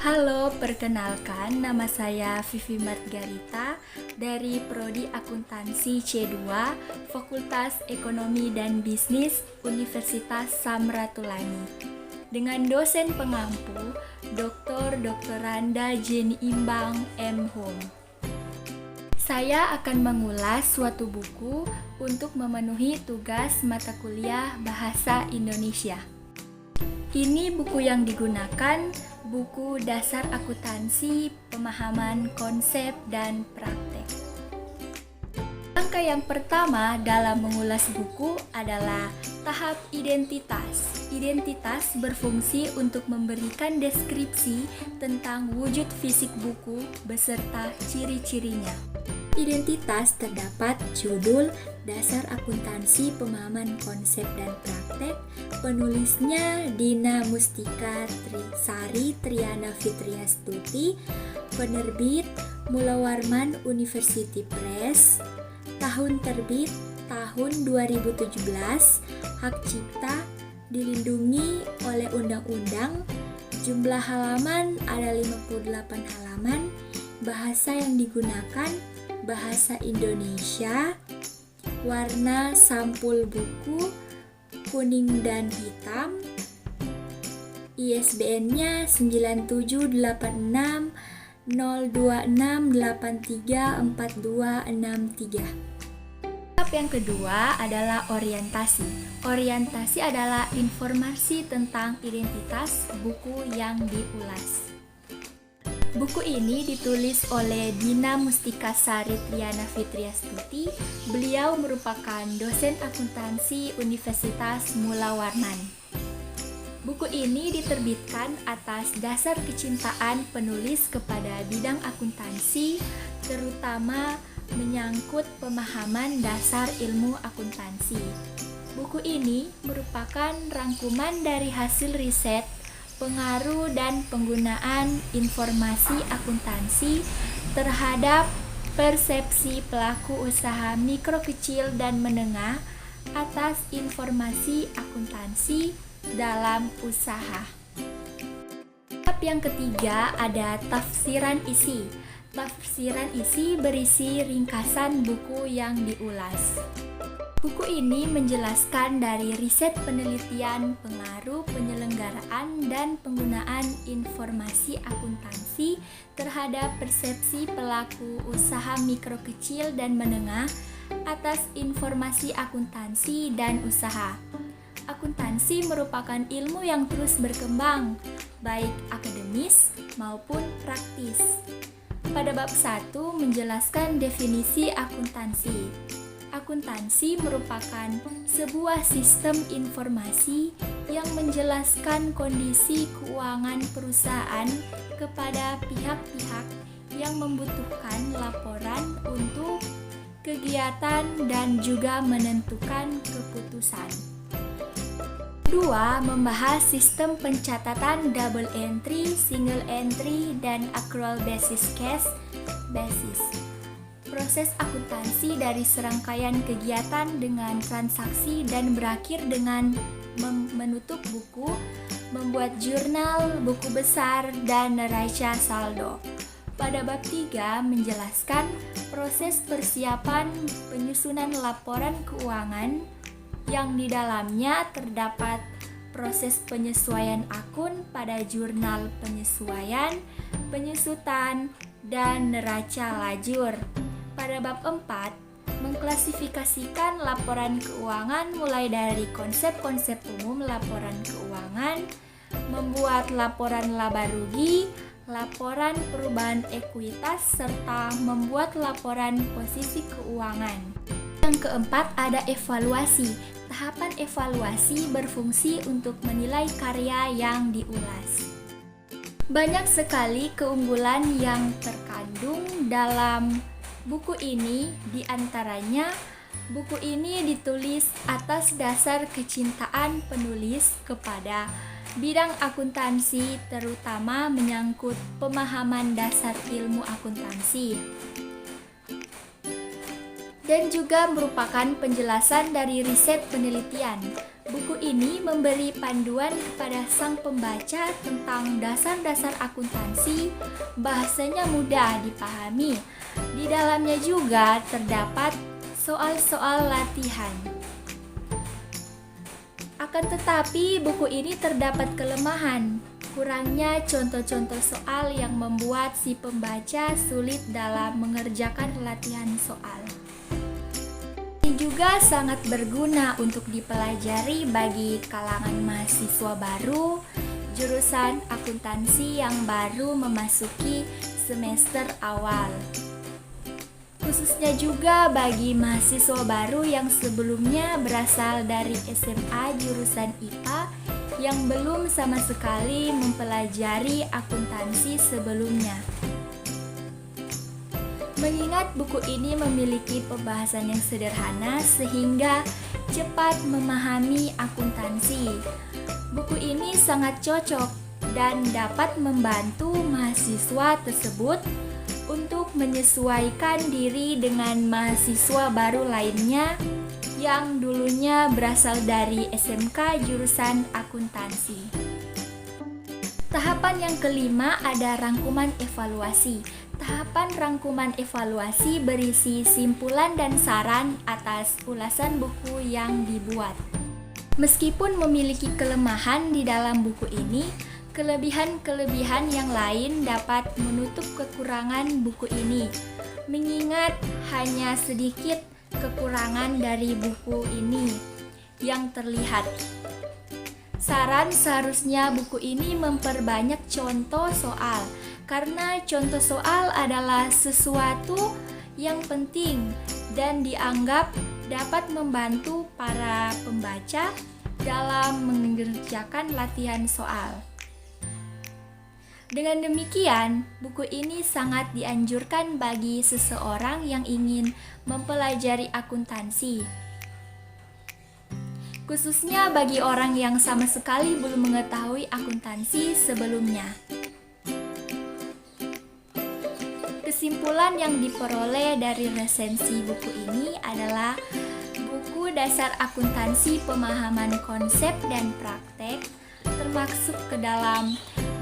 Halo, perkenalkan nama saya Vivi Margarita dari Prodi Akuntansi C2, Fakultas Ekonomi dan Bisnis Universitas Samratulangi. Dengan dosen pengampu, Dr. Randa Jenny Imbang M. Hum. Saya akan mengulas suatu buku untuk memenuhi tugas mata kuliah Bahasa Indonesia. Ini buku yang digunakan, buku Dasar Akuntansi, Pemahaman Konsep dan Praktek. Langkah yang pertama dalam mengulas buku adalah tahap identitas. Identitas berfungsi untuk memberikan deskripsi tentang wujud fisik buku beserta ciri-cirinya. Identitas terdapat judul, Dasar Akuntansi, Pemahaman Konsep dan Praktek, penulisnya Dina Mustika Sari Triana Fitriastuti, penerbit Mula Warman University Press, tahun terbit tahun 2017, hak cipta dilindungi oleh undang-undang, jumlah halaman ada 58 halaman, bahasa yang digunakan bahasa Indonesia, warna sampul buku kuning dan hitam, ISBN-nya 97860268342663. Tahap yang kedua adalah orientasi. Orientasi adalah informasi tentang identitas buku yang diulas. Buku ini ditulis oleh Dina Mustika Sari Triana Fitriastuti. Beliau merupakan dosen akuntansi Universitas Mula Warman. Buku ini diterbitkan atas dasar kecintaan penulis kepada bidang akuntansi, terutama menyangkut pemahaman dasar ilmu akuntansi. Buku ini merupakan rangkuman dari hasil riset, pengaruh dan penggunaan informasi akuntansi terhadap persepsi pelaku usaha mikro kecil dan menengah atas informasi akuntansi dalam usaha. Tahap yang ketiga ada tafsiran isi. Tafsiran isi berisi ringkasan buku yang diulas. Buku ini menjelaskan dari riset penelitian, pengaruh, penyelenggaraan, dan penggunaan informasi akuntansi terhadap persepsi pelaku usaha mikro kecil dan menengah atas informasi akuntansi dan usaha. Akuntansi merupakan ilmu yang terus berkembang, baik akademis maupun praktis. Pada bab 1 menjelaskan definisi akuntansi. Akuntansi merupakan sebuah sistem informasi yang menjelaskan kondisi keuangan perusahaan kepada pihak-pihak yang membutuhkan laporan untuk kegiatan dan juga menentukan keputusan. 2. Membahas sistem pencatatan double entry, single entry, dan accrual basis cash basis. Proses akuntansi dari serangkaian kegiatan dengan transaksi dan berakhir dengan menutup buku, membuat jurnal, buku besar, dan neraca saldo. Pada bab 3 menjelaskan proses persiapan penyusunan laporan keuangan yang di dalamnya terdapat proses penyesuaian akun pada jurnal penyesuaian, penyusutan, dan neraca lajur. Pada bab 4, mengklasifikasikan laporan keuangan mulai dari konsep-konsep umum laporan keuangan, membuat laporan laba rugi, laporan perubahan ekuitas, serta membuat laporan posisi keuangan. Yang keempat ada evaluasi. Tahapan evaluasi berfungsi untuk menilai karya yang diulas. Banyak sekali keunggulan yang terkandung dalam buku ini, diantaranya buku ini ditulis atas dasar kecintaan penulis kepada bidang akuntansi, terutama menyangkut pemahaman dasar ilmu akuntansi, dan juga merupakan penjelasan dari riset penelitian. Buku ini memberi panduan kepada sang pembaca tentang dasar-dasar akuntansi, bahasanya mudah dipahami. Di dalamnya juga terdapat soal-soal latihan. Akan tetapi, buku ini terdapat kelemahan, kurangnya contoh-contoh soal yang membuat si pembaca sulit dalam mengerjakan latihan soal. Ini juga sangat berguna untuk dipelajari bagi kalangan mahasiswa baru, jurusan akuntansi yang baru memasuki semester awal. Khususnya juga bagi mahasiswa baru yang sebelumnya berasal dari SMA jurusan IPA yang belum sama sekali mempelajari akuntansi sebelumnya. Mengingat buku ini memiliki pembahasan yang sederhana sehingga cepat memahami akuntansi. Buku ini sangat cocok dan dapat membantu mahasiswa tersebut untuk menyesuaikan diri dengan mahasiswa baru lainnya yang dulunya berasal dari SMK jurusan akuntansi. Tahapan yang kelima ada rangkuman evaluasi. Tahapan rangkuman evaluasi berisi simpulan dan saran atas ulasan buku yang dibuat. Meskipun memiliki kelemahan di dalam buku ini, kelebihan-kelebihan yang lain dapat menutup kekurangan buku ini, mengingat hanya sedikit kekurangan dari buku ini yang terlihat. Saran seharusnya buku ini memperbanyak contoh soal, karena contoh soal adalah sesuatu yang penting dan dianggap dapat membantu para pembaca dalam mengerjakan latihan soal. Dengan demikian, buku ini sangat dianjurkan bagi seseorang yang ingin mempelajari akuntansi, khususnya bagi orang yang sama sekali belum mengetahui akuntansi sebelumnya. Kesimpulan yang diperoleh dari resensi buku ini adalah buku dasar akuntansi pemahaman konsep dan praktek termasuk ke dalam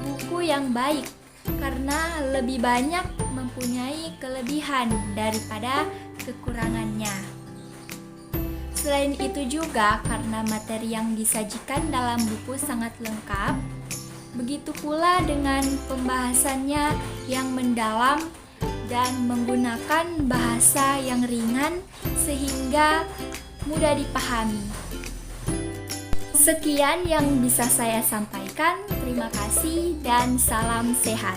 buku yang baik karena lebih banyak mempunyai kelebihan daripada kekurangannya. Selain itu juga karena materi yang disajikan dalam buku sangat lengkap, begitu pula dengan pembahasannya yang mendalam dan menggunakan bahasa yang ringan sehingga mudah dipahami. Sekian yang bisa saya sampaikan. Terima kasih dan salam sehat.